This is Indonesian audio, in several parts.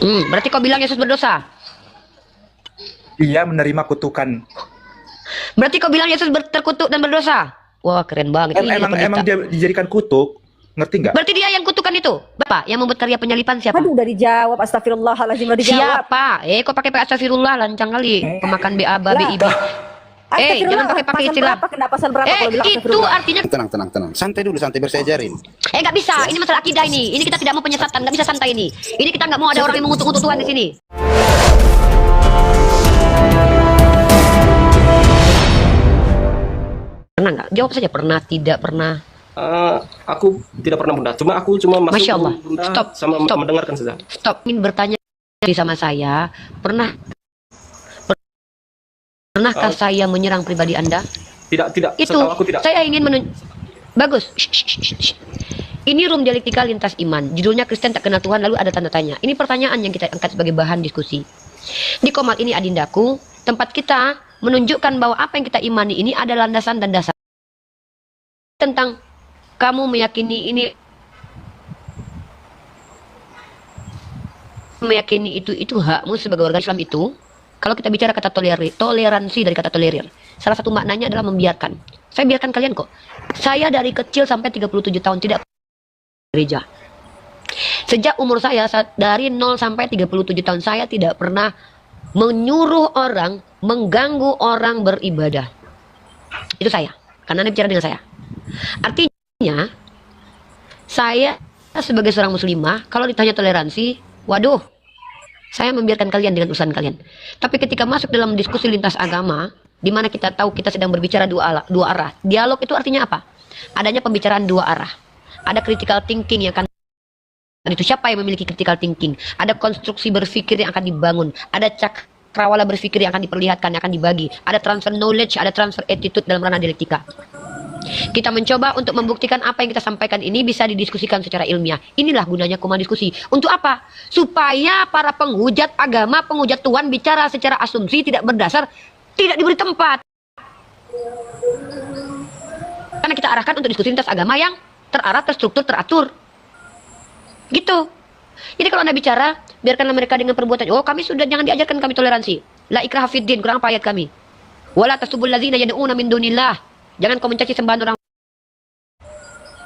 Berarti kau bilang Yesus berdosa? Dia menerima kutukan. Berarti kau bilang Yesus terkutuk dan berdosa? Wah, keren banget. Emang dia dijadikan kutuk, ngerti nggak? Berarti dia yang kutukan itu? Bapak, yang membuat karya penyalipan siapa? Aduh, udah dijawab. Astagfirullahaladzim, udah dijawab. Siapa? Kok pakai astagfirullah, lancang kali. Pemakan BABA, BIB. Jangan pakai istilah. Kena pasal berapa kalau bilang Itu astagfirullah? artinya Tenang. Santai dulu, santai biar saya ajarin. nggak bisa. Ini masalah akidah ini. Ini kita tidak mau penyesatan, nggak bisa santai ini. Ini kita nggak mau ada orang yang mengutuk-ngutuk Tuhan di sini. Pernah nggak? Jawab saja. Pernah, tidak pernah. Aku tidak pernah bunda. Aku cuma masuk Masya Allah. bunda Stop. mendengarkan saja. Stop. Ingin bertanya sama saya. Pernahkah saya menyerang pribadi Anda? Tidak. Itu Setahu aku tidak. saya ingin bagus. Shh. Ini room dialektika lintas iman. Judulnya Kristen tak kenal Tuhan, lalu ada tanda tanya. Ini pertanyaan yang kita angkat sebagai bahan diskusi. Di Komal ini adindaku, tempat kita menunjukkan bahwa apa yang kita imani ini ada landasan dan dasar. Tentang kamu meyakini itu hakmu sebagai warga Islam itu. Kalau kita bicara kata toleransi dari kata tolerir, salah satu maknanya adalah membiarkan. Saya biarkan kalian kok. Saya dari kecil sampai 37 tahun tidak gereja. Sejak umur saya dari 0 sampai 37 tahun saya tidak pernah menyuruh orang, mengganggu orang beribadah. Itu saya. Karena Anda bicara dengan saya. Artinya, saya sebagai seorang muslimah, kalau ditanya toleransi, waduh, saya membiarkan kalian dengan urusan kalian. Tapi ketika masuk dalam diskusi lintas agama, di mana kita tahu kita sedang berbicara dua arah. Dialog itu artinya apa? Adanya pembicaraan dua arah. Ada critical thinking yang akan itu siapa yang memiliki critical thinking? Ada konstruksi berpikir yang akan dibangun. Ada cakrawala berpikir yang akan diperlihatkan, yang akan dibagi. Ada transfer knowledge, ada transfer attitude dalam ranah dialektika. Kita mencoba untuk membuktikan apa yang kita sampaikan ini bisa didiskusikan secara ilmiah. Inilah gunanya Komal diskusi. Untuk apa? Supaya para penghujat agama, penghujat Tuhan bicara secara asumsi tidak berdasar, tidak diberi tempat. Karena kita arahkan untuk diskusi lintas agama yang terarah, terstruktur, teratur. Gitu. Jadi kalau Anda bicara, biarkanlah mereka dengan perbuatan. Oh, kami sudah, jangan diajarkan kami toleransi. La ikraha fid din, kurang apa ayat kami? Wala tasubul ladzina yad'una min dunillah. Jangan kau mencaci sembahan orang.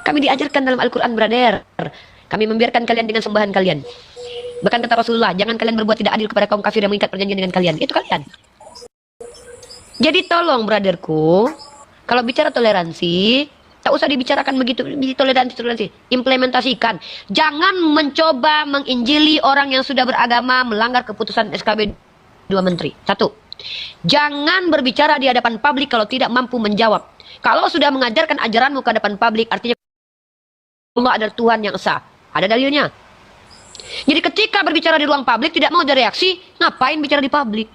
Kami diajarkan dalam Al-Quran, brother. Kami membiarkan kalian dengan sembahan kalian. Bahkan kata Rasulullah, jangan kalian berbuat tidak adil kepada kaum kafir yang mengikat perjanjian dengan kalian. Itu kalian. Jadi tolong, brotherku, kalau bicara toleransi, tak usah dibicarakan begitu, toleransi. Implementasikan. Jangan mencoba menginjili orang yang sudah beragama melanggar keputusan SKB 2 Menteri. 1. Jangan berbicara di hadapan publik kalau tidak mampu menjawab. Kalau sudah mengajarkan ajaranmu ke hadapan publik, artinya Allah adalah Tuhan yang esa. Ada dalilnya. Jadi ketika berbicara di ruang publik tidak mau ada reaksi, ngapain bicara di publik?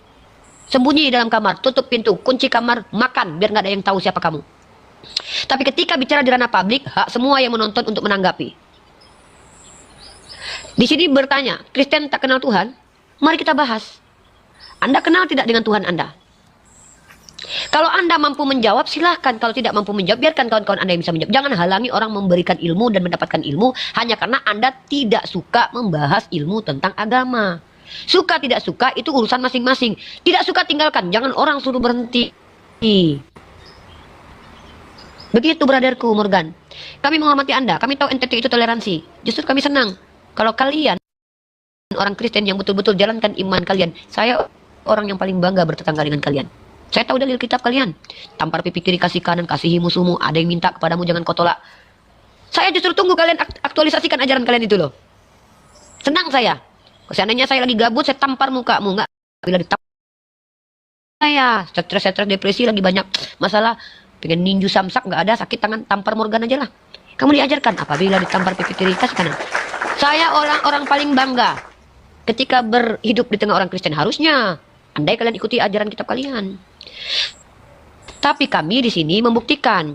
Sembunyi dalam kamar, tutup pintu, kunci kamar, makan, biar nggak ada yang tahu siapa kamu. Tapi ketika bicara di ranah publik, hak semua yang menonton untuk menanggapi. Di sini bertanya, Kristen tak kenal Tuhan? Mari kita bahas. Anda kenal tidak dengan Tuhan Anda? Kalau Anda mampu menjawab, silahkan. Kalau tidak mampu menjawab, biarkan kawan-kawan Anda yang bisa menjawab. Jangan halangi orang memberikan ilmu dan mendapatkan ilmu hanya karena Anda tidak suka membahas ilmu tentang agama. Suka tidak suka itu urusan masing-masing. Tidak suka tinggalkan, jangan orang suruh berhenti. Begitu brotherku Morgan. Kami menghormati Anda, kami tahu NTT itu toleransi. Justru kami senang kalau kalian orang Kristen yang betul-betul jalankan iman kalian. Saya orang yang paling bangga bertetangga dengan kalian. Saya tahu dalil kitab kalian. Tampar pipi kiri kasih kanan, kasihi musuhmu. Ada yang minta kepadamu jangan kau tolak. Saya justru tunggu kalian aktualisasikan ajaran kalian itu loh. Senang saya. Seandainya saya lagi gabut, saya tampar mukamu. Enggak. Bila ditampar saya, stres depresi lagi banyak masalah. Pengen ninju samsak nggak ada, sakit tangan, tampar Morgan aja lah. Kamu diajarkan apabila ditampar pipi kiri kasih kanan. Saya orang paling bangga ketika berhidup di tengah orang Kristen. Harusnya andai kalian ikuti ajaran kitab kalian. Tapi kami di sini membuktikan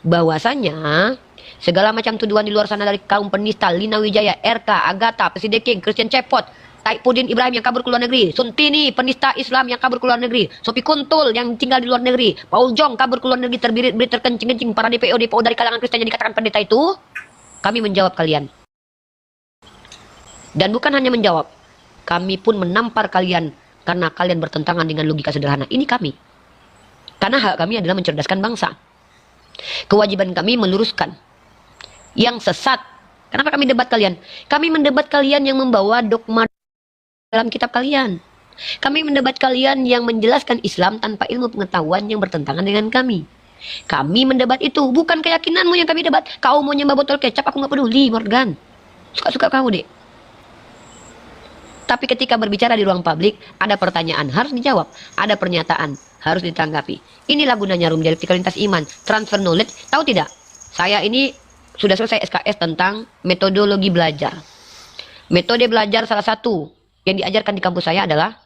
bahwasanya segala macam tuduhan di luar sana dari kaum penista, Lina Wijaya, RK, Agatha, Presiden King, Christian Cepot, Taipudin Ibrahim yang kabur ke luar negeri, Suntini penista Islam yang kabur ke luar negeri, Sopi Kuntul yang tinggal di luar negeri, Paul Jong kabur ke luar negeri, terbirit terkencing-kencing, para DPO dari kalangan Kristen yang dikatakan pendeta itu, kami menjawab kalian. Dan bukan hanya menjawab, Kami pun menampar kalian karena kalian bertentangan dengan logika sederhana. Ini kami. Karena hak kami adalah mencerdaskan bangsa. Kewajiban kami meluruskan yang sesat. Kenapa kami debat kalian? Kami mendebat kalian yang membawa dogma dalam kitab kalian. Kami mendebat kalian yang menjelaskan Islam tanpa ilmu pengetahuan yang bertentangan dengan kami. Kami mendebat itu, bukan keyakinanmu yang kami debat. Kau mau nyembah botol kecap, aku nggak peduli, Morgan. Suka-suka kamu, deh. Tapi ketika berbicara di ruang publik, ada pertanyaan harus dijawab, ada pernyataan harus ditanggapi. Inilah gunanya room dialektika lintas iman, transfer knowledge. Tahu tidak? Saya ini sudah selesai SKS tentang metodologi belajar. Metode belajar salah satu yang diajarkan di kampus saya adalah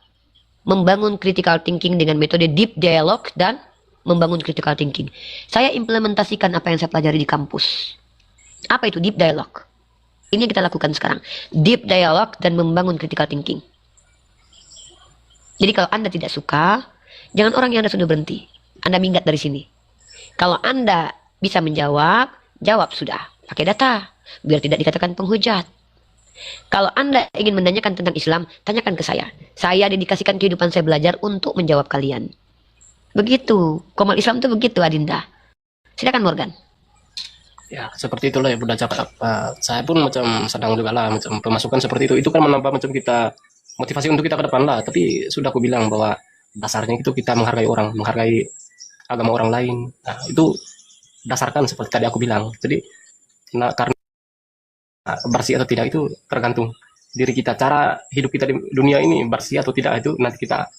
membangun critical thinking dengan metode deep dialogue dan membangun critical thinking. Saya implementasikan apa yang saya pelajari di kampus. Apa itu deep dialogue? Ini yang kita lakukan sekarang. Deep dialogue dan membangun critical thinking. Jadi kalau Anda tidak suka, jangan orang yang Anda sudah berhenti. Anda minggat dari sini. Kalau Anda bisa menjawab, jawab sudah. Pakai data. Biar tidak dikatakan penghujat. Kalau Anda ingin menanyakan tentang Islam, tanyakan ke saya. Saya dedikasikan kehidupan saya belajar untuk menjawab kalian. Begitu. Komal Islam itu begitu, Adinda. Silakan Morgan. Ya, seperti itulah ya Bunda cakap. Saya pun macam sedang juga lah macam pemasukan seperti itu. Itu kan menambah macam kita motivasi untuk kita ke depan lah. Tapi sudah aku bilang bahwa dasarnya itu kita menghargai orang, menghargai agama orang lain. Nah, itu dasarkan seperti tadi aku bilang. Jadi karena bersih atau tidak itu tergantung diri kita. Cara hidup kita di dunia ini bersih atau tidak itu nanti kita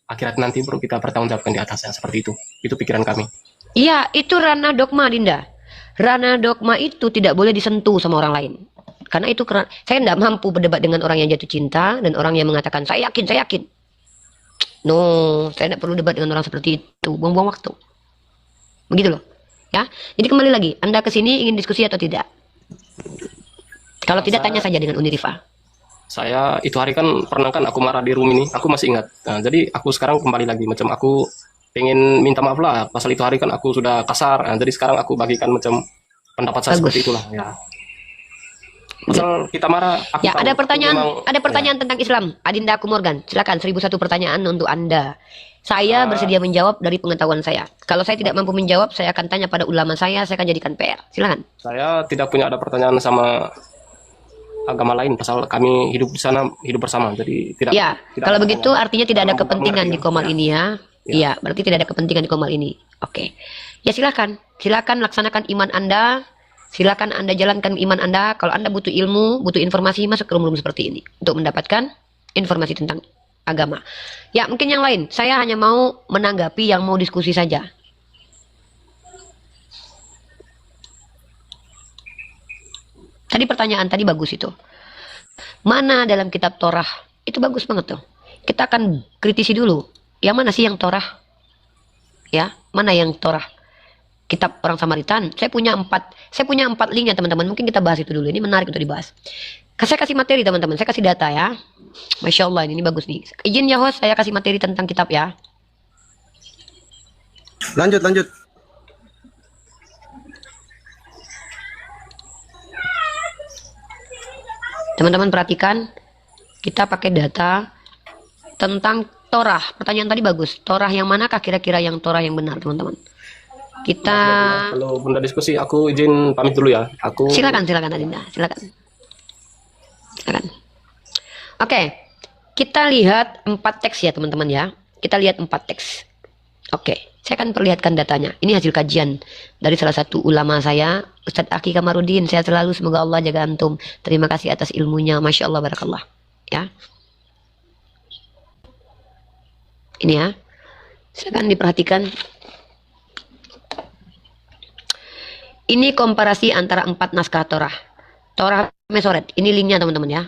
akhirat nanti baru kita pertanggungjawabkan di atasnya, seperti itu. Itu pikiran kami. Iya, itu ranah dogma, Dinda. Ranah dogma itu tidak boleh disentuh sama orang lain. Karena itu saya tidak mampu berdebat dengan orang yang jatuh cinta dan orang yang mengatakan saya yakin, saya yakin. No, saya tidak perlu debat dengan orang seperti itu. Buang-buang waktu. Begitu loh. Ya. Jadi kembali lagi, Anda ke sini ingin diskusi atau tidak? Kalau tidak, tanya saja dengan Unirifa. Saya itu hari kan pernah kan aku marah di room ini, aku masih ingat. Nah, jadi aku sekarang kembali lagi macam aku pengen minta maaf lah. Pasal itu hari kan aku sudah kasar. Nah, jadi sekarang aku bagikan macam pendapat saya seperti itulah. Ya. Pasal kita marah. Aku Ya, tahu, ada pertanyaan, memang, ada pertanyaan tentang Islam. Adinda aku Morgan, silakan 1001 pertanyaan untuk Anda. Saya bersedia menjawab dari pengetahuan saya. Kalau saya tidak mampu menjawab, saya akan tanya pada ulama saya akan jadikan PR. Silakan. Saya tidak punya ada pertanyaan sama agama lain. Pasal kami hidup di sana, hidup bersama. Jadi tidak. Ya, tidak kalau ada begitu artinya tidak ada kepentingan di Komal ini ya. Ya. Iya, berarti tidak ada kepentingan di Komal ini. Oke. Ya silakan. Silakan laksanakan iman Anda. Silakan Anda jalankan iman Anda. Kalau Anda butuh ilmu, butuh informasi, masuk ke room-room seperti ini untuk mendapatkan informasi tentang agama. Ya, mungkin yang lain. Saya hanya mau menanggapi yang mau diskusi saja. Tadi pertanyaan tadi bagus itu. Mana dalam kitab Torah? Itu bagus banget tuh. Kita akan kritisi dulu. Yang mana sih yang Torah? Ya, mana yang Torah? Kitab orang Samaritan. Saya punya 4 linknya teman-teman. Mungkin kita bahas itu dulu. Ini menarik untuk dibahas. Saya kasih materi teman-teman. Saya kasih data ya. Masya Allah ini bagus nih. Izin ya host, saya kasih materi tentang kitab ya. Lanjut. Teman-teman perhatikan. Kita pakai data tentang Torah. Pertanyaan tadi bagus. Torah yang manakah kira-kira yang Torah yang benar, teman-teman? Kita Kalau Bunda diskusi, aku izin pamit dulu ya. Aku silakan Adinda, silakan. Oke, kita lihat 4 teks ya, teman-teman ya. Kita lihat 4 teks. Oke, saya akan perlihatkan datanya. Ini hasil kajian dari salah satu ulama saya, Ustadz Aki Kamarudin. Sehat selalu, semoga Allah jaga antum. Terima kasih atas ilmunya, Masya Allah, barakallah. Ya. Ini ya, silakan diperhatikan. Ini komparasi antara 4 naskah Torah. Torah Mesoret, ini linknya teman-teman ya.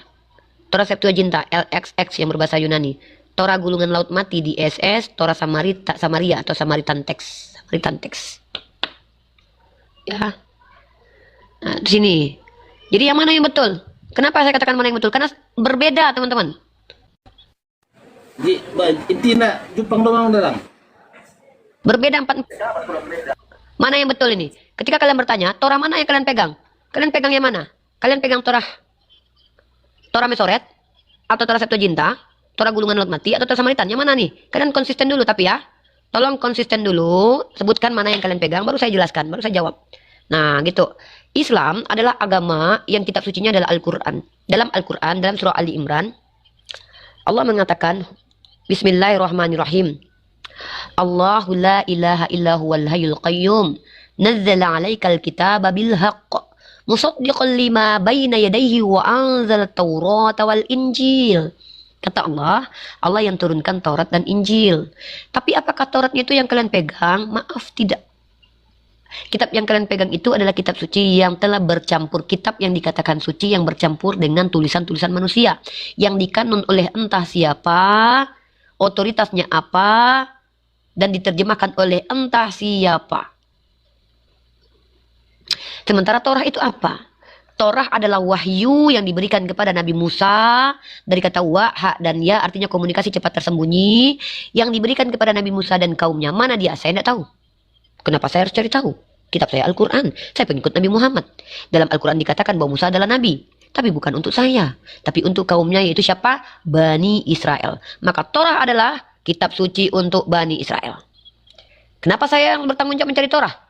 Torah Septuaginta, LXX yang berbahasa Yunani. Torah Gulungan Laut Mati di SS, Torah Samaria atau Samaritan Text. Ya. Nah, di sini. Jadi yang mana yang betul? Kenapa saya katakan mana yang betul? Karena berbeda teman-teman. Itina Jepang doang dalam. Berbeda 4. Mana yang betul ini? Ketika kalian bertanya, Torah mana yang kalian pegang? Kalian pegang yang mana? Kalian pegang Torah Mesoret atau Torah Septuaginta, Torah Gulungan Laut Mati, atau Torah Samaritan? Yang mana nih? Kalian konsisten dulu tapi ya. Tolong konsisten dulu, sebutkan mana yang kalian pegang, baru saya jelaskan, baru saya jawab. Nah, gitu. Islam adalah agama yang kitab sucinya adalah Al-Quran. Dalam Al-Quran, dalam surah Ali Imran, Allah mengatakan, Bismillahirrahmanirrahim. Allahu la ilaha illa huwal hayyul qayyum. Nazzala 'alaikal kitaba bil haqq. Musaddiqan lima baina yadayhi wa anzala at-taurata wal injil. Kata Allah, Allah yang turunkan Taurat dan Injil. Tapi apakah Tauratnya itu yang kalian pegang? Maaf, tidak. Kitab yang kalian pegang itu adalah kitab suci yang telah bercampur. Kitab yang dikatakan suci yang bercampur dengan tulisan-tulisan manusia. Yang dikanun oleh entah siapa, otoritasnya apa, dan diterjemahkan oleh entah siapa. Sementara Torah itu apa? Torah adalah wahyu yang diberikan kepada Nabi Musa dari kata wa, ha, dan ya, artinya komunikasi cepat tersembunyi yang diberikan kepada Nabi Musa dan kaumnya. Mana dia? Saya tidak tahu. Kenapa saya harus cari tahu? Kitab saya Al-Quran. Saya pengikut Nabi Muhammad. Dalam Al-Quran dikatakan bahwa Musa adalah Nabi. Tapi bukan untuk saya. Tapi untuk kaumnya, yaitu siapa? Bani Israel. Maka Torah adalah kitab suci untuk Bani Israel. Kenapa saya yang bertanggung jawab mencari Torah?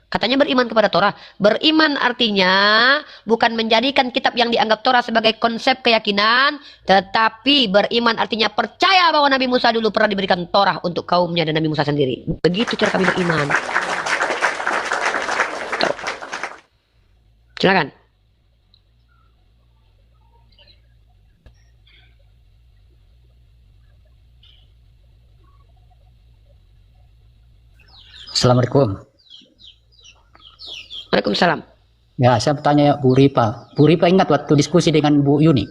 Katanya beriman kepada Torah. Beriman artinya bukan menjadikan kitab yang dianggap Torah sebagai konsep keyakinan, tetapi beriman artinya percaya bahwa Nabi Musa dulu pernah diberikan Torah untuk kaumnya dan Nabi Musa sendiri. Begitu cara kami beriman. Silakan. Assalamualaikum. Waalaikumsalam. Ya, saya bertanya Bu Ripa. Bu Ripa ingat waktu diskusi dengan Bu Yuni?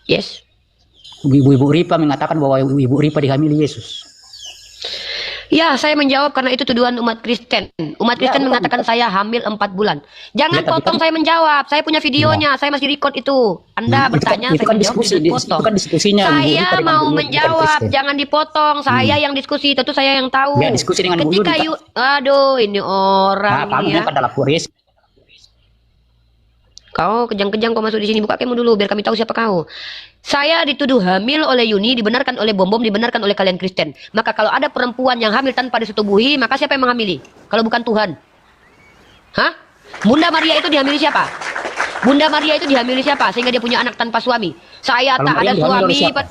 Yes. Ibu Ripa mengatakan bahwa Ibu Ripa dihamili Yesus. Ya, saya menjawab karena itu tuduhan umat Kristen. Umat Kristen mengatakan saya hamil 4 bulan. Jangan potong saya menjawab. Saya punya videonya. Saya masih record itu. Anda bertanya, itu kan saya menjawab, diskusi, dipotong. itu kan diskusinya. Saya mau menjawab, jangan dipotong. Saya yang diskusi, tentu saya yang tahu. Ya, diskusi dengan Bu Ketika Yuni. aduh, ini orang Nah, ini ya. kamu kan adalah Puris. Kau kejang-kejang kau masuk di sini, buka kemu dulu biar kami tahu siapa kau. Saya dituduh hamil oleh Yuni, dibenarkan oleh Bom Bom, dibenarkan oleh kalian Kristen. Maka kalau ada perempuan yang hamil tanpa disetubuhi, maka siapa yang menghamili? Kalau bukan Tuhan? Hah? Bunda Maria itu dihamili siapa? Bunda Maria itu dihamili siapa? Sehingga dia punya anak tanpa suami. Saya Kalau tak ada Maryam dihamili oleh suami. siapa?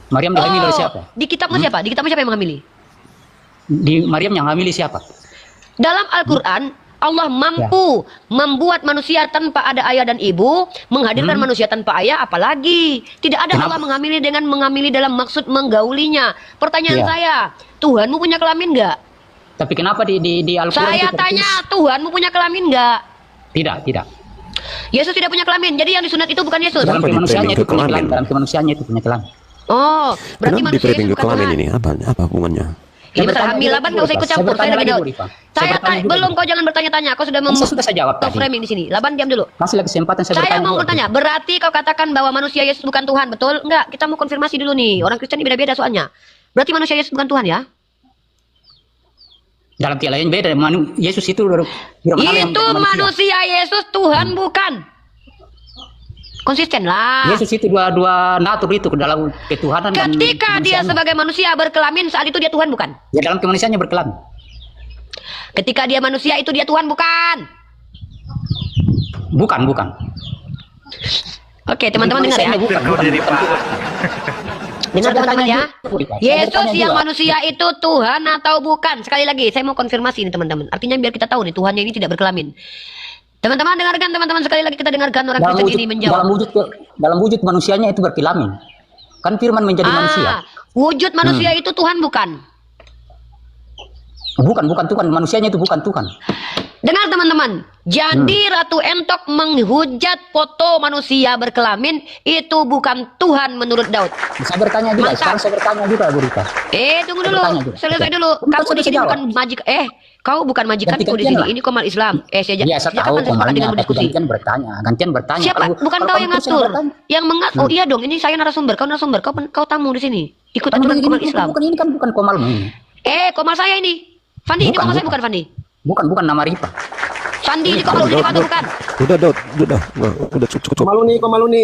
Maryam dihamili oleh siapa? Di kitabmu siapa? Di kitabmu siapa yang menghamili? Di Maryam yang hamili siapa? Dalam Al-Quran, Allah mampu membuat manusia tanpa ada ayah dan ibu, menghadirkan manusia tanpa ayah, apalagi. Tidak ada Allah menghamili dengan menghamili dalam maksud menggaulinya. Pertanyaan saya, Tuhanmu punya kelamin nggak? Tapi kenapa di Al-Quran Saya itu tanya, tertulis? Tuhanmu punya kelamin nggak? Tidak. Yesus tidak punya kelamin, jadi yang disunat itu bukan Yesus. Dalam Kenapa kemanusiaannya itu di-framing ke punya kelamin? kelamin. Dalam kemanusiaannya itu punya kelamin. Oh, berarti Kenapa manusia di-framing Yesus ke bukan kelamin Tuhan. ini? Apa hubungannya? Ini Saya masalah bertanya hamil juga Laban, dulu, nggak usah Pak. ikut Saya campur. bertanya Saya lebih lagi, jawab. Bu Rifa. Saya Saya bertanya juga belum, dulu. kau jangan bertanya-tanya. Kau sudah Masa sudah saya jawab tadi? framing di sini. Laban diam dulu. Kasih lagi kesempatan saya Saya bertanya mau dulu. bertanya, berarti kau katakan bahwa manusia Yesus bukan Tuhan, betul? Enggak, kita mau konfirmasi dulu nih. Orang Kristen ini beda-beda soalnya. Berarti manusia Yesus bukan Tuhan ya? Dalam tiada yang beda. Yesus itu Itu manusia Yesus Tuhan bukan. Konsisten lah. Yesus itu dua natur itu dalam ketuhanan dan Ketika dia kemanusiaan. sebagai manusia berkelamin, saat itu dia Tuhan bukan? Ya dalam kemanusiaannya berkelamin. Ketika dia manusia itu dia Tuhan bukan? Bukan. Oke, teman-teman dengar ya. Bukan. Dengar teman-teman ya. Yesus bertanya yang juga. manusia itu Tuhan atau bukan? Sekali lagi, saya mau konfirmasi ini teman-teman. Artinya biar kita tahu nih, Tuhannya ini tidak berkelamin. Teman-teman dengarkan, teman-teman, sekali lagi kita dengarkan orang Kristen ini menjawab. Dalam wujud manusianya itu berkelamin. Kan firman menjadi manusia. Wujud manusia itu Tuhan bukan? Bukan Tuhan, manusianya itu bukan Tuhan. Dengar teman-teman, jadi Ratu Entok menghujat foto manusia berkelamin itu bukan Tuhan menurut Daud. Saya bertanya juga, Mantap. sekarang saya bertanya juga, Bu Rita. Tunggu dulu, Bertanya juga. selesai dulu. Belum Kamu sudah di sini jawab. bukan majik, kau bukan majikanku di Ganti-gantian sini. lah. Ini Komal Islam. Sejak Iya, saya kapan tahu saya sepakat komalnya, dengan tapi berdiskusi? gantian bertanya. Siapa? Bukan kau yang kamu terus ngatur. bertanya. Yang oh iya dong, ini saya narasumber, kau narasumber, kau tamu di sini. Ikut Kan aturan ini Komal Islam. Bukan, ini kan bukan komalmu. Komal saya ini. Fandi, ini Bukan, komal saya bukan. bukan Fandi. Bukan nama Ripa. Fandi, ini komal ini atau bukan? Udah, udah cukup. Komaluni.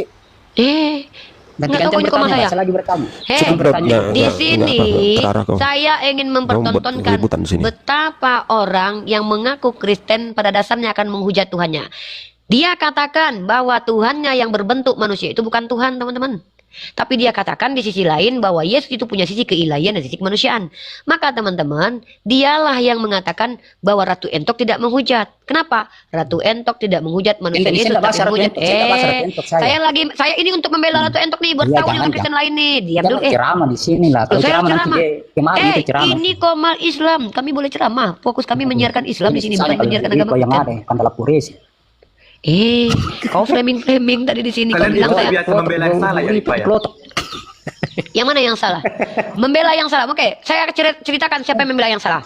Gantikan Nggak tahu jam kok bertanya, saya. saya lagi bertanya. Hei, Cukup bertanya. di sini terarah kau. saya ingin Kau buat mempertontonkan keributan di sini. betapa orang yang mengaku Kristen pada dasarnya akan menghujat Tuhannya. Dia katakan bahwa Tuhannya yang berbentuk manusia itu bukan Tuhan, teman-teman. Tapi dia katakan di sisi lain bahwa Yesus itu punya sisi keilahian dan sisi kemanusiaan. Maka teman-teman, dialah yang mengatakan bahwa Ratu Entok tidak menghujat. Kenapa? Ratu Entok tidak menghujat manusia Ini Yesus, tidak bahas tapi Ratu menghujat. Entok, saya tidak bahas Ratu Entok, Saya ini untuk membela Ratu Entok nih, Iya, bertahu jangan, dengan Kristen lain nih. Diam dulu. Jangan ceramah di sini lah. Kalau Loh, saya ceramah nanti ceramah. dia kemari itu ceramah. Ini Komal Islam, kami boleh ceramah. Fokus kami menyiarkan Islam di sini, bukan menyiarkan agama yang Kristen. ada, kandala polisi. Kau framing tadi di sini. Kau Kalian bilang itu saya biasa membela yang salah ya, Ripa ya? yang mana yang salah? Membela yang salah. Oke, saya ceritakan siapa yang membela yang salah.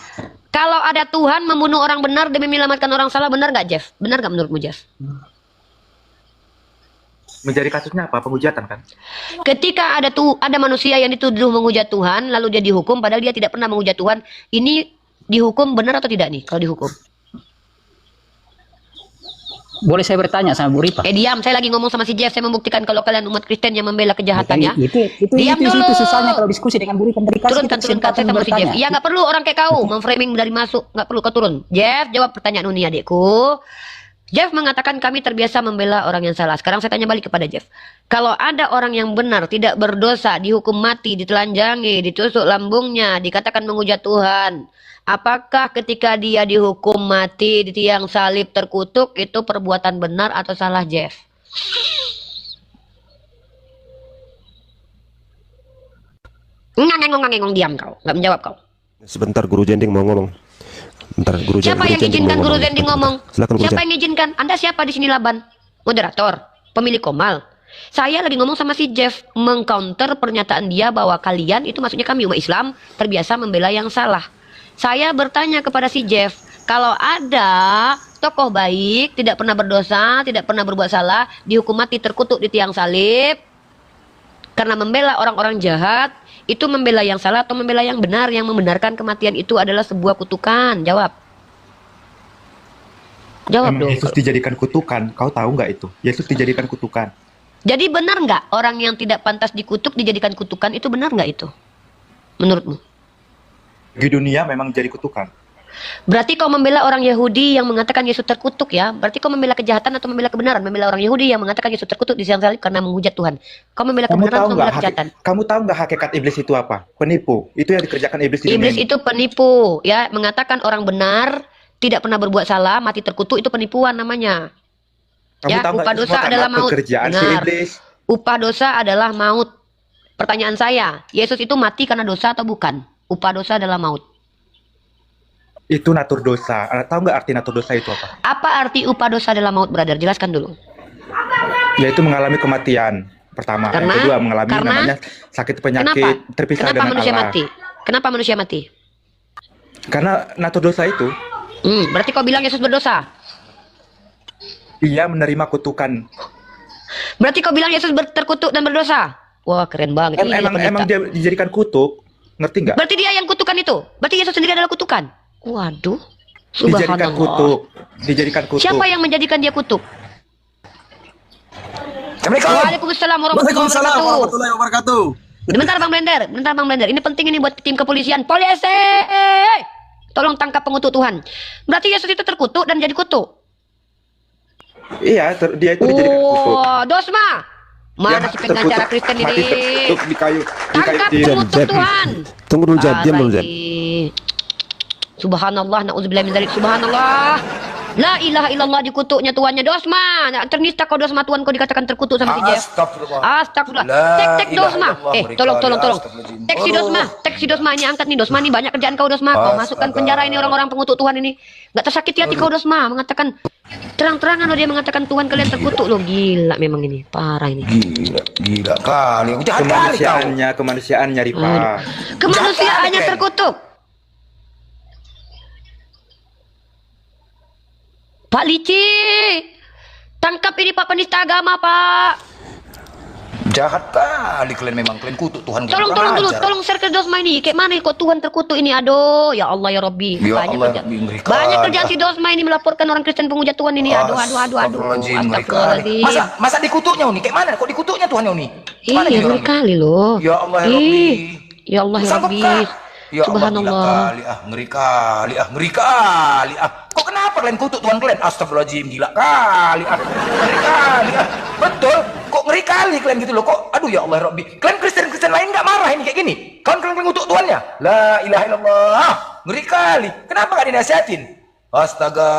Kalau ada Tuhan membunuh orang benar demi menyelamatkan orang salah, benar nggak Jeff? Benar nggak menurutmu Jeff? Menjadi kasusnya apa? Penghujatan kan? Ketika ada manusia yang dituduh menghujat Tuhan, lalu dia dihukum, padahal dia tidak pernah menghujat Tuhan. Ini dihukum benar atau tidak nih? Kalau dihukum? Boleh saya bertanya sama Bu Ripa? Diam, saya lagi ngomong sama si Jeff. Saya membuktikan kalau kalian umat Kristen yang membela kejahatannya. Diam dulu. Itu susahnya kalau diskusi dengan Bu Ripa. Turunkan saya sama si Jeff. Ya nggak perlu orang kayak kau memframing dari masuk, nggak perlu kau turun. Jeff, jawab pertanyaan Uni adikku. Jeff mengatakan kami terbiasa membela orang yang salah. Sekarang saya tanya balik kepada Jeff. Kalau ada orang yang benar, tidak berdosa, dihukum mati, ditelanjangi, ditusuk lambungnya, dikatakan menghujat Tuhan, apakah ketika dia dihukum mati di tiang salib terkutuk itu perbuatan benar atau salah, Jeff? Ngangeng diam kau, nggak menjawab kau. Sebentar Guru Jending mau ngomong. Bentar, Guru Siapa yang izinkan Guru Zending ngomong? Silakan Guru Siapa yang izinkan? Anda siapa di sini Laban? Moderator, pemilik Komal. Saya lagi ngomong sama si Jeff, mengcounter pernyataan dia bahwa kalian itu maksudnya kami umat Islam terbiasa membela yang salah. Saya bertanya kepada si Jeff, kalau ada tokoh baik, tidak pernah berdosa, tidak pernah berbuat salah, dihukum mati terkutuk di tiang salib karena membela orang-orang jahat, itu membela yang salah atau membela yang benar? Yang membenarkan kematian itu adalah sebuah kutukan. Jawab. Jawab Emang dong. Yesus dijadikan kutukan. Kau tahu nggak itu? Yesus dijadikan kutukan. Jadi benar nggak orang yang tidak pantas dikutuk dijadikan kutukan? Itu benar nggak itu? Menurutmu? Di dunia memang jadi kutukan. Berarti kau membela orang Yahudi yang mengatakan Yesus terkutuk ya? Berarti kau membela kejahatan atau membela kebenaran? Membela orang Yahudi yang mengatakan Yesus terkutuk di tiang salib karena menghujat Tuhan. Kau membela kebenaran atau membela kejahatan? Kamu tahu nggak hakikat iblis itu apa? Penipu. Itu yang dikerjakan iblis di dunia Iblis ini. itu penipu, ya, mengatakan orang benar tidak pernah berbuat salah, mati terkutuk, itu penipuan namanya. Kamu Ya, tahu nggak upah itu dosa semua karena adalah maut. pekerjaan si Benar. iblis. Upah dosa adalah maut. Pertanyaan saya, Yesus itu mati karena dosa atau bukan? Upah dosa adalah maut. Itu natur dosa. Tahu nggak arti natur dosa itu apa? Apa arti upah dosa adalah maut, brother? Jelaskan dulu. Yaitu mengalami kematian. Pertama, Karena- yang kedua mengalami karena- namanya sakit penyakit, terpisah Kenapa dengan manusia Allah. mati? Kenapa manusia mati? Karena natur dosa itu, Berarti kau bilang Yesus berdosa. ia menerima kutukan. Berarti kau bilang Yesus terkutuk dan berdosa. Wah, keren banget. Ini Emang pendeta. dia dijadikan kutuk, ngerti nggak? Berarti dia yang kutukan itu. Berarti Yesus sendiri adalah kutukan. Waduh. Dijadikan Subhanallah. kutuk, dijadikan kutuk. Siapa yang menjadikan dia kutuk? Assalamualaikum. Waalaikumsalam warahmatullahi wabarakatuh. Bentar Bang Blender. Ini penting ini buat tim kepolisian. Polisi! Tolong tangkap pengutuk Tuhan. Berarti Yesus itu terkutuk dan jadi kutuk. Iya, dia itu dijadikan kutuk. Oh, Dosma. Mana Ya, si pengacara terkutuk, Kristen mati ini? terkutuk di kayu Tangkap di- pengutuk Jeb. Tuhan. Tunggu dulu Jeb, diam dulu Jeb. Apalagi. Subhanallah, na'udzubillah min dzalik. Subhanallah. La ilaha illallah, dikutuknya tuannya Dosma. Nah, ternista kau Dosma, Tuhan kau dikatakan terkutuk sama si Jeff. Astagfirullah. Tek Dosma. Tolong. Tek si Dosma. Tek si Dosma, ini angkat nih Dosma, ini banyak kerjaan kau Dosma. Kau masukkan penjara ini orang-orang pengutuk Tuhan ini. Gak tersakiti hati kau Dosma, mengatakan terang-terangan dia mengatakan Tuhan kalian terkutuk loh. Gila memang ini, parah ini. Gila kali. Kemanusiaannya Rifa. Kemanusiaannya terkutuk. Pak Lici, tangkap ini Pak penista agama, Pak. Jahat kali kalian, memang kalian kutuk Tuhan. Tolong dulu, tolong share ke Dosma ini. Kayak mana kok Tuhan terkutuk ini? Aduh, ya Allah ya Robbi. Ya Banyak Allah, kerjaan. ngerikan. Banyak kerjaan si Dosma ini melaporkan orang Kristen penghujat Tuhan ini. Aduh. Astagfirullahaladzim, ngeri kali. Astagfirullahaladzim. Masa dikutuknya nih? Kayak mana kok dikutuknya Tuhan nih? Gimana Iya, ini ngeri orang? kali loh. Ya Allah ya Rabbi. Ya Allah ya Rabbi. Sanggupkah? Ya Allah, Subhanallah. gila kali, ngeri kali. Kok kenapa kalian kutuk Tuhan kalian? Astagfirullahaladzim, gila kali, ngeri kali. Betul, kok ngeri kali kalian gitu loh. Kok, aduh ya Allah ya Rabbi. Kalian Kristen lain nggak marah ini kayak gini? Kalian kutuk Tuhannya? La ilaha illallah. Ngeri kali. Kenapa nggak dinasihatin? Astaga.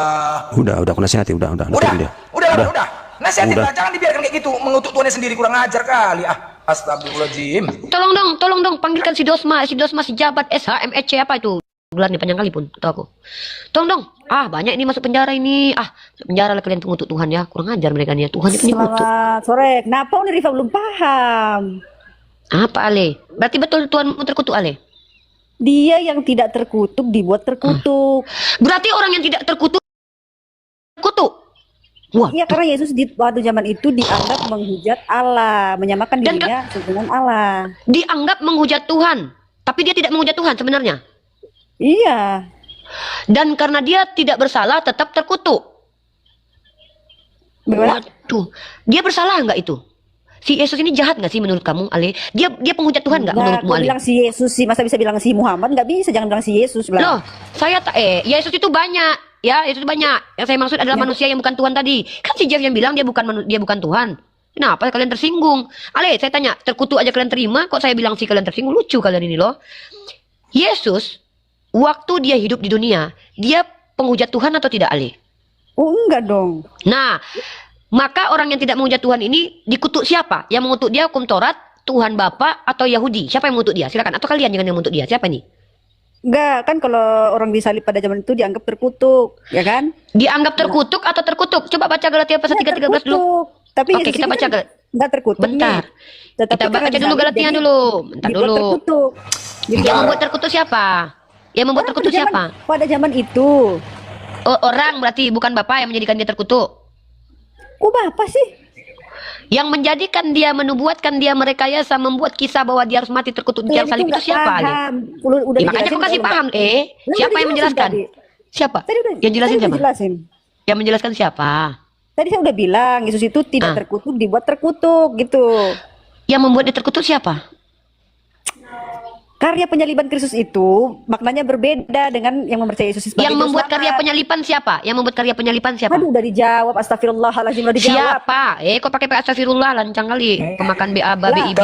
Udah aku nasihatin, udah. Udah. Nasihatin lah, jangan dibiarkan kayak gitu, mengutuk Tuhannya sendiri, kurang ajar kali. Astagfirullahaladzim. Tolong dong, panggilkan si Dosma si jabat SHMEC apa itu? Gelarnya panjang kali pun, tahu aku. Tolong dong. Banyak ini masuk penjara ini. Penjara lah kalian pengutuk Tuhan ya. Kurang ajar mereka nih ya. Tuhan itu dikutuk. Selamat sore. Kenapa Rifa belum paham? Apa Ale? Berarti betul Tuhan terkutuk Ale? Dia yang tidak terkutuk dibuat terkutuk. Berarti orang yang tidak terkutuk kutuk. Wah, Iya, karena Yesus di waktu zaman itu dianggap menghujat Allah, menyamakan Dan dirinya dengan Allah. dianggap menghujat Tuhan, tapi dia tidak menghujat Tuhan sebenarnya. Iya. Dan karena dia tidak bersalah tetap terkutuk. Bagaimana? Waduh, dia bersalah nggak itu? Si Yesus ini jahat nggak sih menurut kamu, Ale? Dia penghujat Tuhan nggak menurutmu, Kau Ale? bilang si Yesus sih, masa bisa bilang si Muhammad? Nggak bisa, jangan bilang si Yesus. Loh, saya Yesus itu banyak. Ya, Yesus itu banyak. Yang saya maksud adalah manusia yang bukan Tuhan tadi. Kan si Jeff yang bilang dia bukan Tuhan. Kenapa kalian tersinggung? Ale, saya tanya, terkutuk aja kalian terima, kok saya bilang sih kalian tersinggung? Lucu kalian ini loh. Yesus, waktu dia hidup di dunia, dia penghujat Tuhan atau tidak, Ale? Oh, enggak dong. Nah, maka orang yang tidak menghujat Tuhan ini dikutuk siapa? Yang mengutuk dia hukum Taurat, Tuhan Bapa atau Yahudi? Siapa yang mengutuk dia? Silakan. Atau kalian jangan yang mengutuk dia. Siapa ini? Enggak, kan kalau orang disalib pada zaman itu dianggap terkutuk, ya kan? Dianggap terkutuk atau terkutuk? Coba baca Galatia pasal 3:13 dulu. Tapi Oke, kita baca enggak terkutuk. bentar. Tetapi Kita baca dulu Galatia dulu. Bentar dibuat dulu. terkutuk. Gitu. Yang membuat terkutuk siapa? Yang membuat Orang terkutuk siapa? Pada zaman itu. Oh, orang berarti bukan Bapak yang menjadikan dia terkutuk. Kok Bapak sih? Yang menjadikan dia, menubuatkan dia merekayasa, membuat kisah bahwa dia harus mati terkutuk di tiang salib itu siapa? Ale? Udah Makanya aku kasih paham, siapa yang menjelaskan? Siapa? Tadi udah, Yang jelasin tadi siapa? udah jelasin. Yang menjelaskan siapa? Tadi saya udah bilang Yesus itu tidak terkutuk, dibuat terkutuk gitu. Yang membuat dia terkutuk siapa? Karya penyaliban Kristus itu maknanya berbeda dengan yang mempercayai Yesus sebagai Yang membuat juru karya selamat. penyalipan siapa? Yang membuat karya penyalipan siapa? Aduh, udah dijawab. Astagfirullahaladzim, udah dijawab. Siapa? Kok pakai astagfirullah, lancang kali. Pemakan BABA, BIB.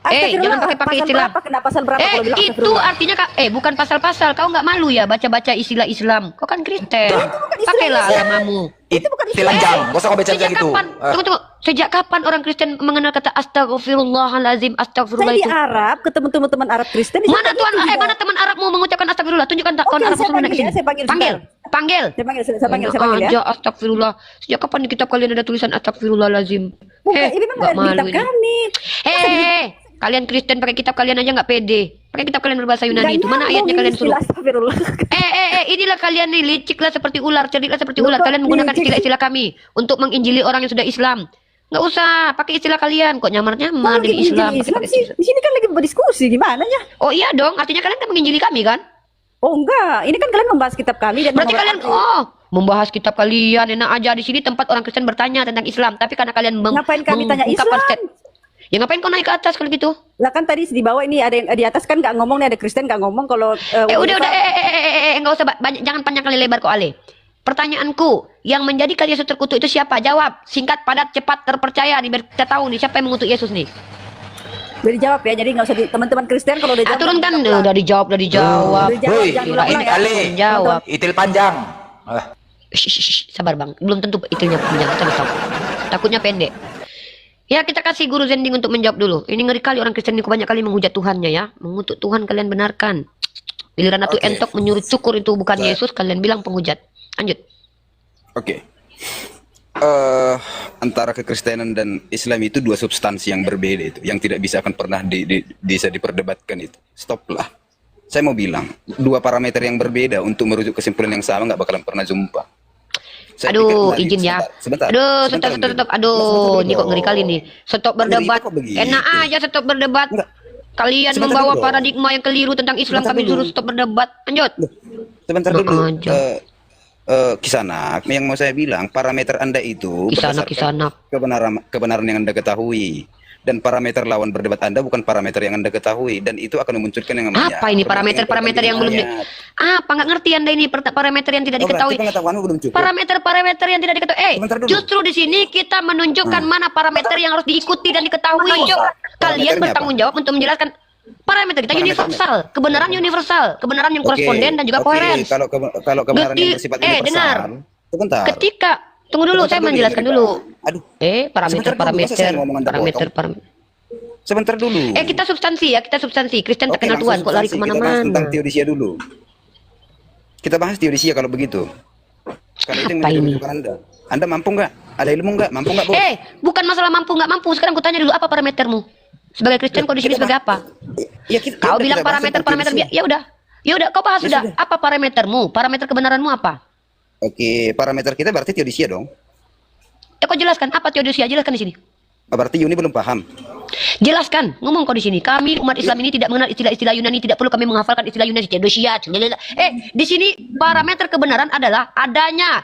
Astagfirullah, jangan pakai istilah. Kena pasal berapa kalau bilang Itu astagfirullah? artinya bukan pasal-pasal. Kau nggak malu ya baca-baca istilah Islam? Kau kan Kristen. Pakailah agamamu. Itu bukan Telanjang, gak usah kau baca Sejak gitu. kapan? Tunggu. Sejak kapan orang Kristen mengenal kata astagfirullahalazim, astagfirullah Saya di itu? Arab, ketemu teman-teman Arab Kristen. Mana mana teman Arabmu mengucapkan astagfirullah? Tunjukkan tahun Oke, Arabmu saya mana panggil kesini. ya, saya panggil Panggil. Saya panggil ya. Aja astagfirullah. Sejak kapan di kitab kalian ada tulisan astagfirullahalazim? Bukan, ini memang ada di kitab kami. Kalian Kristen pakai kitab kalian aja nggak pede. Pakai kitab kalian berbahasa Yunani Nggak itu. Mana nyambung ayatnya kalian suruh? istilah astagfirullah. Inilah kalian nih liciklah seperti ular, cerdiklah seperti Loh, ular. kok Kalian menggunakan licik? istilah-istilah kami untuk menginjili orang yang sudah Islam. Nggak usah pakai istilah kalian. Kok nyamar-nyamar dari Islam? Pakai sih. istilah. Di sini kan lagi berdiskusi gimana ya? Oh iya dong, artinya kalian kan menginjili kami kan? Oh enggak, ini kan kalian membahas kitab kami dan Berarti kalian membahas kitab kalian. Enak aja di sini tempat orang Kristen bertanya tentang Islam, tapi karena kalian Ngapain kami tanya mengungkapkan Islam? Ya ngapain kau naik ke atas kalau gitu? Lah kan tadi di bawah ini ada yang di atas kan nggak ngomong nih, ada Kristen nggak ngomong kalau Udah nggak usah banyak, jangan panjang kali lebar kok Ale. Pertanyaanku, yang menjadikan Yesus terkutuk itu siapa? Jawab, singkat, padat, cepat, terpercaya. Nih, kita tahu nih siapa yang mengutuk Yesus nih. Udah dijawab ya, jadi nggak usah teman-teman Kristen kalau udah jawab. Turunkan, udah dijawab. Udah dijawab, Woi, jangan Kirain ulang-ulang ya. Ale. Jawab. Itil panjang. Sabar bang, belum tentu itilnya panjang. Kita nggak tahu. Takutnya pendek. Ya kita kasih guru Zending untuk menjawab dulu. Ini ngeri kali orang Kristen ini banyak kali menghujat Tuhannya ya. Mengutuk Tuhan kalian benarkan. Giliran Ratu Oke. Entok menyuruh cukur itu bukan Baik. Yesus, kalian bilang penghujat. Lanjut. Oke. Antara kekristenan dan Islam itu dua substansi yang berbeda itu, yang tidak bisa akan pernah bisa diperdebatkan itu. Stoplah. Saya mau bilang, dua parameter yang berbeda untuk merujuk kesimpulan yang sama nggak bakalan pernah jumpa. Saya Aduh, pikir kemarin- izin ya. Sebentar. Aduh, Sebentar, stop. Undri. Aduh, Sebentar ini kok dulu. ngeri kali nih. Stop berdebat. Kok begitu? Enak aja stop berdebat. Enggak. Kalian Sebentar membawa dulu. paradigma yang keliru tentang Islam, Sebentar kami dulu. suruh stop berdebat. Lanjut. Sebentar Nah, dulu. aja. Kisanak, yang mau saya bilang, parameter Anda itu Kisanak, berdasarkan kebenaran yang Anda ketahui. Dan parameter lawan berdebat Anda bukan parameter yang Anda ketahui. Dan itu akan memunculkan yang namanya... Apa ini parameter-parameter yang belum di... Apa nggak ngerti Anda ini parameter yang tidak diketahui? Pengetahuanmu belum cukup. Parameter-parameter yang tidak diketahui. Sebentar dulu. Justru di sini kita menunjukkan mana parameter yang harus diikuti dan diketahui. Kalian Parameternya bertanggung jawab untuk menjelaskan parameter kita universal, kebenaran universal, kebenaran yang koresponden dan juga koheren. Kalau kebenaran yang bersifat universal... dengar. Sebentar. Ketika tunggu dulu, saya menjelaskan dulu. Aduh, Parameter. sebentar dulu. Kita substansi ya, kita substansi. Kristen tak kenal Tuhan, kok lari Kita bahas tentang kemana-mana. teodisia dulu. Kita bahas teodisia kalau begitu. Kalau itu yang Apa menjadi ini? rujukan Anda. Anda mampu nggak? Ada ilmu nggak? Mampu nggak, Bos? Bukan masalah mampu nggak mampu. Sekarang ku tanya dulu, apa parametermu? Sebagai Kristen kau di sini sebagai apa? Ya, Kau kita bilang bahas tentang parameter, teodisia. ya udah, kau bahas sudah. Apa parametermu? Parameter kebenaranmu apa? Oke, parameter kita berarti teodisia dong. Ya kau jelaskan apa teodosia, jelaskan di sini. Berarti Yuni belum paham. Jelaskan, ngomong kau di sini. Kami umat Islam ini tidak mengenal istilah-istilah Yunani, tidak perlu kami menghafalkan istilah Yunani, teodosia. Di sini parameter kebenaran adalah adanya.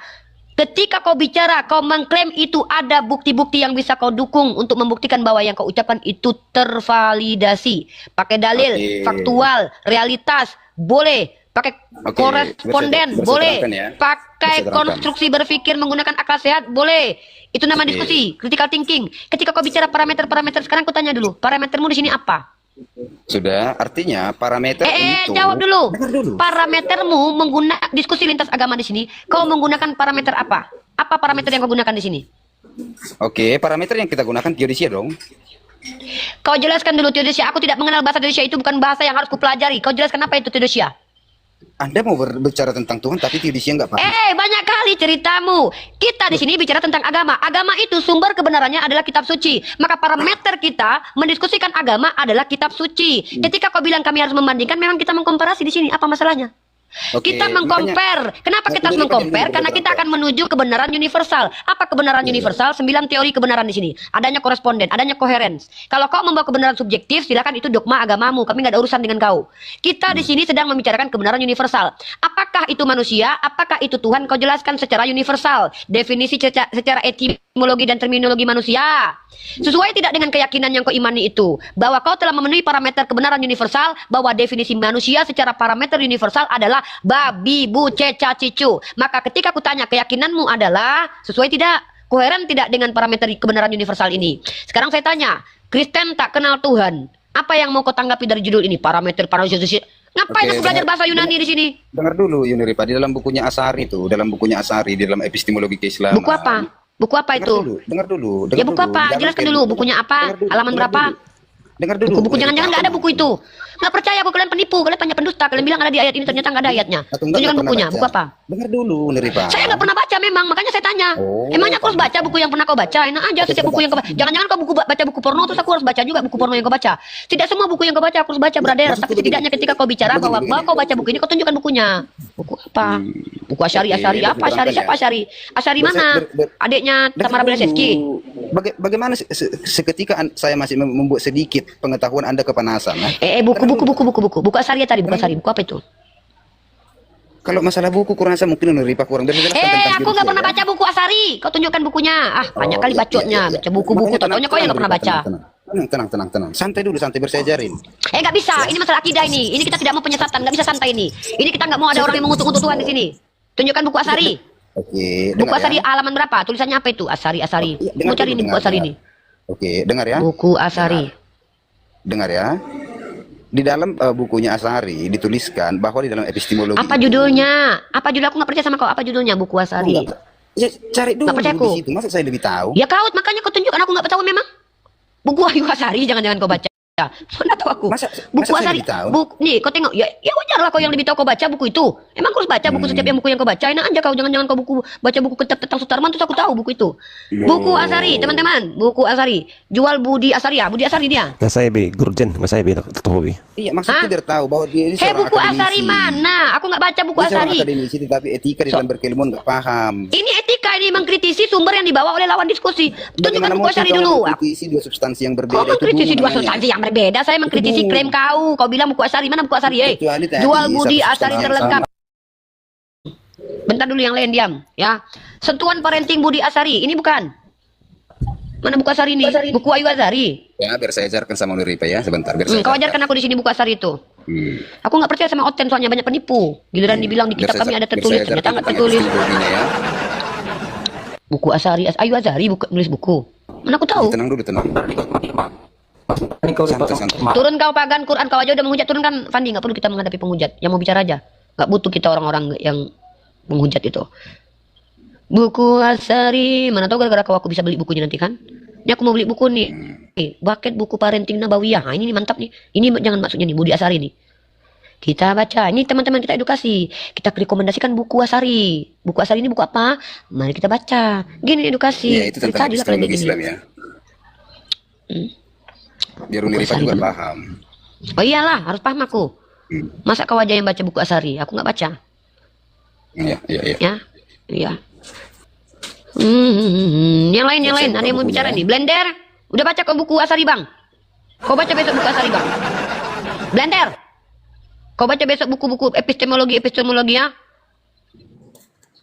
Ketika kau bicara, kau mengklaim itu ada bukti-bukti yang bisa kau dukung untuk membuktikan bahwa yang kau ucapkan itu tervalidasi. Pakai dalil, Oke. faktual, realitas, boleh. Pakai Oke, koresponden, bisa boleh. terangkan ya. Pakai Bisa terangkan. konstruksi berpikir menggunakan akal sehat, boleh. Itu nama Oke. diskusi, critical thinking. Ketika kau bicara parameter-parameter, sekarang kau tanya dulu, parametermu di sini apa? Sudah, artinya parameter itu... Jawab dulu. Dengar dulu. Parametermu menggunakan diskusi lintas agama di sini. Kau menggunakan parameter apa? Apa parameter yang kau gunakan di sini? Oke, parameter yang kita gunakan teodisia dong. Kau jelaskan dulu teodosia. Aku tidak mengenal bahasa teodosia, itu bukan bahasa yang harus kupelajari. Kau jelaskan apa itu teodosia? Anda mau berbicara tentang Tuhan tapi teodisia nggak paham. Banyak kali ceritamu. Kita di sini bicara tentang agama. Agama itu sumber kebenarannya adalah kitab suci. Maka parameter kita mendiskusikan agama adalah kitab suci. Ketika kau bilang kami harus membandingkan, memang kita mengkomparasi di sini. Apa masalahnya? Oke, Kita mengcompare. Kenapa kita harus mengcompare? Karena kita akan menuju kebenaran universal. Apa kebenaran universal? 9 teori kebenaran di sini. Adanya koresponden, adanya coherence. Kalau kau membawa kebenaran subjektif, silakan, itu dogma agamamu. Kami nggak ada urusan dengan kau. Kita di sini sedang membicarakan kebenaran universal. Apakah itu manusia? Apakah itu Tuhan? Kau jelaskan secara universal. Definisi secara etimologi dan terminologi manusia. Sesuai tidak dengan keyakinan yang kau imani itu, bahwa kau telah memenuhi parameter kebenaran universal, bahwa definisi manusia secara parameter universal adalah babi, bu, ceca, cicu. Maka ketika aku tanya keyakinanmu adalah sesuai tidak, koheren tidak dengan parameter kebenaran universal ini. Sekarang saya tanya, Kristen tak kenal Tuhan. Apa yang mau kau tanggapi dari judul ini? Parameter Ngapain Oke, aku belajar bahasa Yunani di sini? Dengar dulu Yuni Ripa, di dalam bukunya Asari itu, di dalam epistemologi keislaman. Buku apa? Buku apa itu? Dengar dulu. Ya buku apa? Jelaskan dulu bukunya apa? Halaman berapa? Dengar dulu. Buku jangan-jangan nggak ada buku itu. Nggak percaya aku, kalian penipu, kalian banyak pendusta. Kalian bilang ada di ayat ini, ternyata nggak ada ayatnya. Tunjukkan Bukunya, buku apa? Dengar dulu, Neripa. Saya nggak pernah baca memang, makanya saya tanya. Oh, Emangnya aku harus baca buku yang pernah kau baca? Enak aja setiap buku yang kau baca. Jangan-jangan kau baca buku porno, terus aku harus baca juga buku porno yang kau baca. Tidak semua buku yang kau baca aku harus baca, brother. Tapi setidaknya ketika kau bicara bahwa kau baca buku ini, kau tunjukkan bukunya. Buku apa? Buku Asyari apa? Asyari siapa Asyari? Asyari mana? Adiknya Tamara Blesetsky. Bagaimana seketika saya masih membuat sedikit pengetahuan Anda kepanasan? Buku Asyari tadi, buku Asyari. Buku apa itu? Kalau masalah buku kurang saya mungkin Neripa kurang jelaskan tentang aku nggak pernah baca buku Asyari. Kau tunjukkan bukunya. Banyak kali bacotnya, baca buku-buku. Taunya kau yang nggak pernah baca. Tenang. Santai dulu, santai saya ajarin. Nggak bisa. Ini masalah akidah ini. Ini kita tidak mau penyesatan. Nggak bisa santai ini. Ini kita nggak mau ada orang yang mengutuk-ngutuk Tuhan di sini. Tunjukkan buku Asyari. Oke. Buku Asyari halaman berapa? Tulisannya apa itu? Asyari. Mau cari ini buku Asyari ini. Oke, dengar ya. Buku Asyari. Dengar ya. Di dalam bukunya Asyari dituliskan bahwa di dalam epistemologi. Apa judulnya? Apa judul? Aku nggak percaya sama kau. Apa judulnya buku Asyari? Ya, cari dulu Nggak percaya aku. di situ. Masa saya lebih tahu? Ya kau, makanya kau tunjukkan. Aku nggak tahu memang. Buku Ayu Asyari jangan-jangan kau baca. Mana tahu aku. Buku saya Asyari. lebih tahu? Nih, kau tengok. Ya wajar lah kau yang lebih tahu kau baca buku itu. Emang kau harus baca buku setiap buku yang kau baca. Enak aja kau, jangan-jangan kau baca buku tentang Sutarman terus aku tahu buku itu. Buku Asyari, teman-teman. Buku Asyari. Jual Budi Asaria. Budi Asari dia. Nggak saya be, Gurjen, nggak saya be, Tohobi. Iya, maksudnya biar tahu bahwa dia ini seorang buku akademisi. Asyari mana? Aku nggak baca buku Dia seorang Asyari. akademisi tetapi etika di dalam berkeilmuan nggak paham. Ini etika. berani mengkritisi sumber yang dibawa oleh lawan diskusi. Tunjukkan Bagaimana buku mungkin Asy'ari kau dulu. mengkritisi dua substansi yang Kau berbeda? Itu mengkritisi dulu dua namanya. substansi yang berbeda. Saya mengkritisi Itu klaim kau. Kau bilang buku Asy'ari, mana buku Asy'ari? Kecuali tadi Jual budi satu Asy'ari substansi terlengkap. sama. Bentar dulu yang lain diam, ya. Sentuhan parenting Budi Asy'ari. Ini bukan. Mana buku Asy'ari ini? Buku Ayu Asy'ari. Ya, biar saya ajarkan sama Nuripa ya, sebentar. Biar saya Kau ajarkan aku di sini buku Asy'ari itu. Hmm. Aku nggak percaya sama Oten soalnya banyak penipu. Giliran dibilang di Biar kitab saya- kami ada biar tertulis, saya ternyata ajarkan nggak tentang tertulis. epistemologinya ya. Buku Asy'ari, Ayu Asy'ari buku nulis buku. Mana aku tahu? Tenang dulu, tenang. Ini kau Santai, santai. Turun kau pagan Quran kau aja udah menghujat, turun kan Fandi, nggak perlu kita menghadapi penghujat. Yang mau bicara aja. Nggak butuh kita orang-orang yang menghujat itu. Buku Asy'ari, mana tahu gara-gara kau aku bisa beli bukunya nanti kan? Ini aku mau beli buku nih. Bucket buku parenting Nabawiyah. Nah, ini nih mantap nih. Ini jangan maksudnya nih Budi Asy'ari nih. Kita baca. Ini teman-teman kita edukasi. Kita rekomendasikan buku Asy'ari. Buku Asy'ari ini buku apa? Mari kita baca. Gini edukasi. Ya, itu tentang Tadi lah kalian epistemologi begini. Islam ya. Biar Nuripa juga paham. Oh iyalah, harus paham aku. Masa kau aja yang baca buku Asy'ari? Aku nggak baca. Iya, iya, iya. Ya, iya. Yang lain. Ada yang mau bicara nih. Blender, udah baca kau buku Asy'ari bang? Kau baca besok buku Asy'ari bang? Blender, kau baca besok buku-buku epistemologi ya?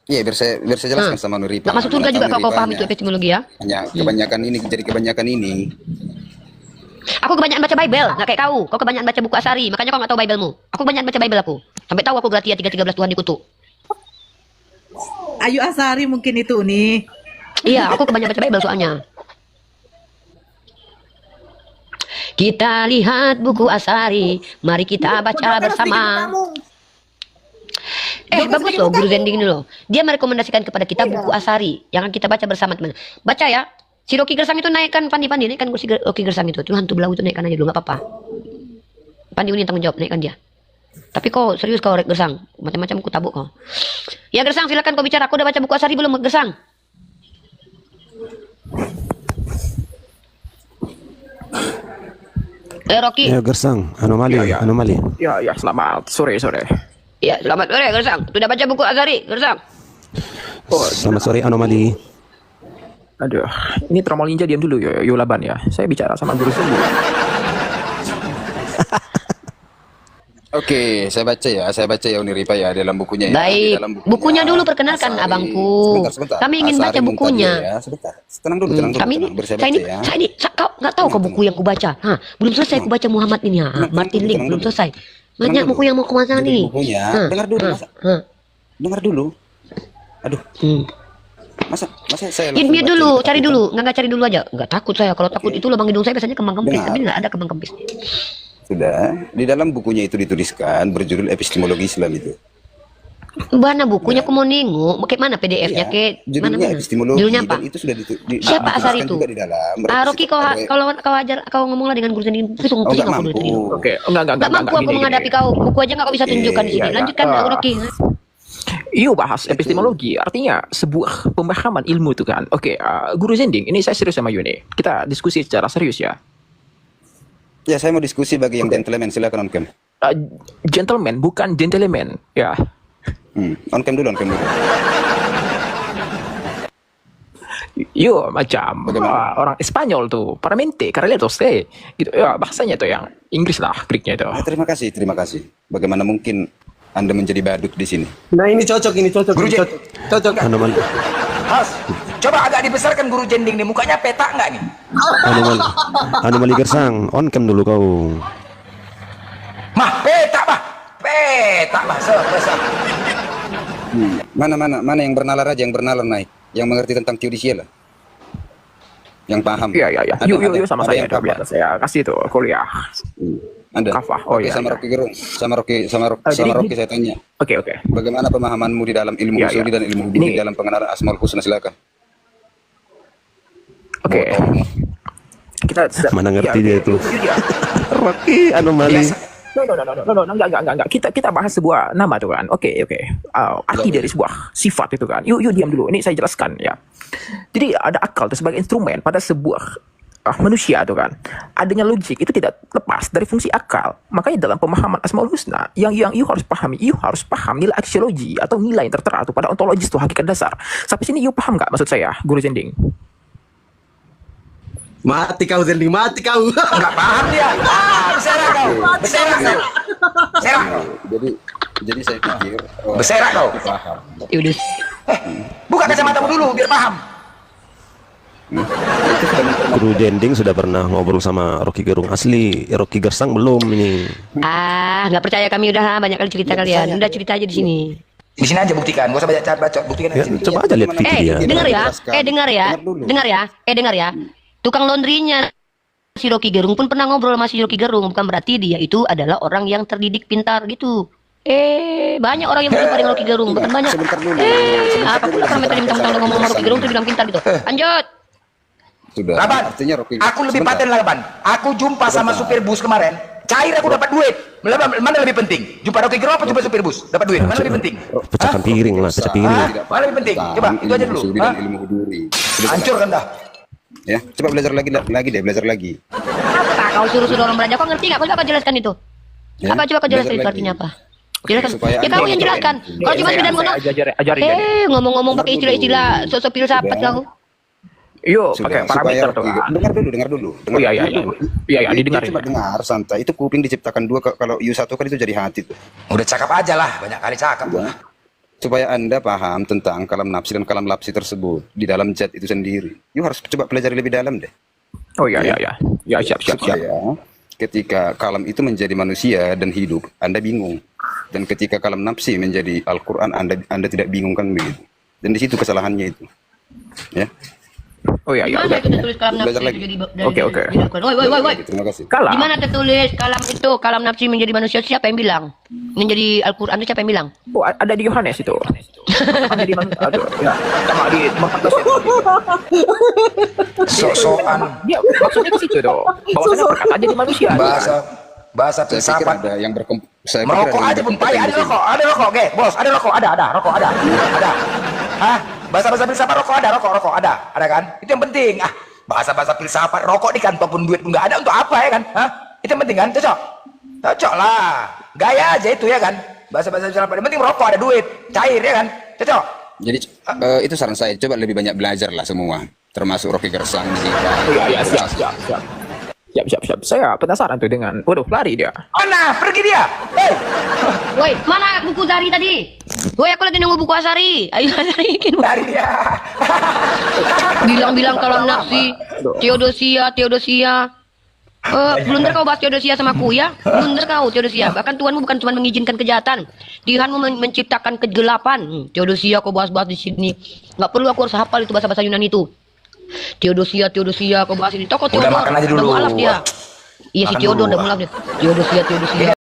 Iya, biar saya jelaskan sama Nuripa. Nggak masuk surga Mana juga tahu kalau kau paham Nuripanya. itu epistemologi ya? Hanya kebanyakan ini, jadi kebanyakan ini. Aku kebanyakan baca Bible, nggak kayak kau. Kau kebanyakan baca buku Asy'ari, makanya kau nggak tahu Biblemu. Aku kebanyakan baca Bible aku. Sampai tahu aku Galatia 3:13 Tuhan dikutuk. Ayu Asy'ari mungkin itu nih. Iya, aku kebanyakan baca Bible soalnya. Kita lihat buku Asy'ari, mari kita baca bersama. Bagus loh Guru Zending ini loh. Dia merekomendasikan kepada kita buku Asy'ari yang akan kita baca bersama teman. Baca ya. Si Rocky Gersang itu naikkan Pandi, naikkan kursi Rocky Gersang itu. Itu hantu belau itu naikkan aja dulu, nggak apa-apa. Pandi ini tanggung jawab, naikkan dia. Tapi kau serius kau Rek Gersang, macam-macam aku tabuk kau. Ya Gersang, silakan kau bicara. Aku udah baca buku Asy'ari belum Gersang? Rocky. Ya Gersang, anomali. Ya, selamat sore. Ya, selamat sore Gersang. Sudah baca buku Asy'ari, Gersang? Selamat sore anomali. Aduh, ini Tromolinja diam dulu, Yolaban ya. Saya bicara sama guru sendiri. Oke, saya baca ya Nuripa ya dalam bukunya ya. Di Baik, dalam bukunya dulu perkenalkan Asy'ari. abangku. Sebentar. Kami ingin Asy'ari baca bukunya. Muntadiyah ya. Sebentar. Tenang dulu. Kami ini, tenang. Biar saya saya ini, baca ya. kau nggak tahu kau buku yang ku baca. Belum selesai ku baca Muhammad ini ya. Martin Link belum selesai. Banyak buku yang mau ku baca Jadi nih. bukunya, dengar dulu. Dengar dulu. Aduh. Masa saya langsung Mute baca dulu, gitu, cari takut, dulu. Nggak cari dulu aja. Nggak takut saya. Kalau takut itu lubang hidung saya biasanya kembang kempis. Dengar. Tapi nggak ada kembang kempis. Sudah, di dalam bukunya itu dituliskan berjudul Epistemologi Islam itu. Mana bukunya aku mau nengok. Kayak mana PDF-nya? Iya, Kayak mana? judulnya Epistemologi Judulnya apa? dan itu sudah Siapa Asy'ari dituliskan itu? juga di dalam. Rocky, kalau kau ngomonglah dengan guru sendiri, langsung Oh, nggak telinga aku mampu. dulu telinga. Oke, enggak Nggak mampu aku menghadapi kau. Buku aja nggak kau bisa tunjukkan di sini. Iya, Lanjutkan Rocky. Yuk bahas epistemologi, artinya sebuah pemahaman ilmu itu kan. Oke, Guru Zending, ini saya serius sama Yuni. Kita diskusi secara serius ya. Ya, saya mau diskusi bagi yang gentleman, silakan on cam. Gentleman, bukan gentleman. Ya. On cam dulu. Yo macam orang Spanyol tuh, paramente, carreletos gitu. Ya, bahasanya tuh yang Inggris lah, kliknya itu. Terima kasih. Bagaimana mungkin Anda menjadi badut di sini? Nah ini cocok. Guru Jen, Cocok. Anomali. Mas, coba agak dibesarkan Guru Jending nih, mukanya peta nggak nih? Anomali Gersang, on cam dulu kau. Peta mah, sebesar. Mana yang bernalar aja, yang bernalar naik, yang mengerti tentang teodicea lah, yang paham. Iya. Yuk sama ada saya yang itu biar paham. saya kasih tuh kuliah. Anda. Kafah. Oh Oke, iya. sama iya. Rocky Gerung, sama Rocky saya tanya. Oke. Bagaimana pemahamanmu di dalam ilmu Iya, usuli iya. dan ilmu hubungan Ini- dalam pengenalan Asmaul Husna, silakan. Oke. Kita Mana ngerti dia itu. Iya. Rocky anomali. No, enggak. Kita bahas sebuah nama tuh kan. Oke. Arti dari sebuah sifat itu kan. Yuk diam dulu. Ini saya jelaskan ya. Jadi ada akal itu sebagai instrumen pada sebuah manusia tuh kan, adanya logik itu tidak lepas dari fungsi akal. Makanya dalam pemahaman Asmaul Husna, yang you harus paham nilai aksiologi atau nilai yang tertera tuh pada ontologis tuh hakikat dasar. Sampai sini you paham nggak maksud saya, Guru Zending? Mati kau Zending, mati kau. Nggak paham dia. Berserak kau. Berserak kau. Berserak. Jadi saya pikir Berserak kau. paham. Yudus. Buka kacamatamu dulu biar paham. Guru Jending sudah pernah ngobrol sama Rocky Gerung asli, Rocky Gersang belum ini. Nggak percaya kami, udah banyak kali cerita kalian. Udah cerita aja di sini. Di sini aja buktikan. Gak usah banyak bacot. Buktikan Ya, di sini. coba aja lihat video dia. Dengar ya. Dengar ya. Tukang laundrynya si Rocky Gerung pun pernah ngobrol sama si Rocky Gerung. Bukan berarti dia itu adalah orang yang terdidik pintar gitu. Banyak orang yang lebih paling Rocky Gerung, bukan banyak. Apa pula pernah tadi mentang-mentang ngomong sama Rocky Gerung tuh bilang pintar gitu. Lanjut. Sudah. Laban, Artinya Rocky. aku lebih Sebentar. paten Laban. Aku jumpa sama supir bus kemarin. Cair aku dapat duit. Mana lebih penting? Jumpa Rocky Gerung apa jumpa supir bus? Dapat duit. Mana lebih penting? Pecahkan piring lah, pecah piring. Mana lebih penting? Coba itu aja dulu. Ilmu ilmu huduri. Hancur kan dah. Ya, coba belajar lagi deh, belajar lagi. Apa kau suruh orang belajar? Kau ngerti nggak? Coba kau jelaskan itu. Ya, Apa coba kau jelaskan belajar itu lagi. artinya apa? Jelaskan. Supaya Ya Anda kau yang yang jelaskan. keren. Kalau cuma sekedar ngomong, Ajarin. ngomong-ngomong pakai istilah-istilah sosok filsafat kau. Yuk Sudah, pakai parameter tuh. dengar dulu. Oh iya, didengarin. Coba dengar santai. Itu kuping diciptakan dua, kalau you satu kan itu jadi hati tuh. Udah cakap aja lah. Banyak kali cakap. Ya. Supaya Anda paham tentang kalam nafsi dan kalam lapsi tersebut di dalam chat itu sendiri. You harus coba pelajari lebih dalam deh. Oh iya. Ya siap. Supaya ketika kalam itu menjadi manusia dan hidup, Anda bingung. Dan ketika kalam nafsi menjadi Al-Quran, Anda tidak bingung kan begitu. Dan di situ kesalahannya itu. Ya. Oh iya. Gimana itu tertulis kalam nafsi Belajar lagi. itu jadi Oke. Woi. Terima kasih. Kalah. Di mana tertulis kalam nafsi menjadi manusia? Siapa yang bilang? Menjadi Al-Quran itu siapa yang bilang? Oh, ada di Yohanes itu. Ada di mana? Aduh, ya. Sama di Muhammad. Sok-sokan. Dia maksudnya ke situ tuh. Bahwasanya perkataan jadi manusia. Bahasa Saya pikir filsafat. ada yang Merokok aja pun payah. Ada rokok. Oke, bos. Ada rokok. Ada. Rokok ada. Hah? Bahasa filsafat rokok ada. Ada kan? Itu yang penting. Bahasa filsafat rokok di kantong pun duit pun nggak ada, untuk apa ya kan? Hah? Itu yang penting kan? Cocok lah. Gaya aja itu ya kan? Bahasa filsafat yang penting merokok, ada duit, cair ya kan? Cocok. Jadi itu saran saya, coba lebih banyak belajar lah semua, termasuk Rocky Gersang di sini. Iya, siap. Saya penasaran tuh dengan, waduh, lari dia. Mana? Pergi dia. Woi, mana buku Zari tadi? Woi, aku lagi nunggu buku Asari. Ayo Asari, Dari dia. bilang kalam nafsi, Theodosia. Blunder kau bahas Theodosia sama aku ya? Blunder kau Theodosia. Bahkan Tuhanmu bukan cuma mengizinkan kejahatan, Tuhanmu menciptakan kegelapan. Theodosia kau bahas di sini. Nggak perlu aku harus hafal itu bahasa Yunani itu. Theodosia kau bahas ini. Toko Theodor. Udah makan aja dulu. Udah mualaf dia. Iya si Makan Theodor dulu. udah mualaf dia. Theodosia.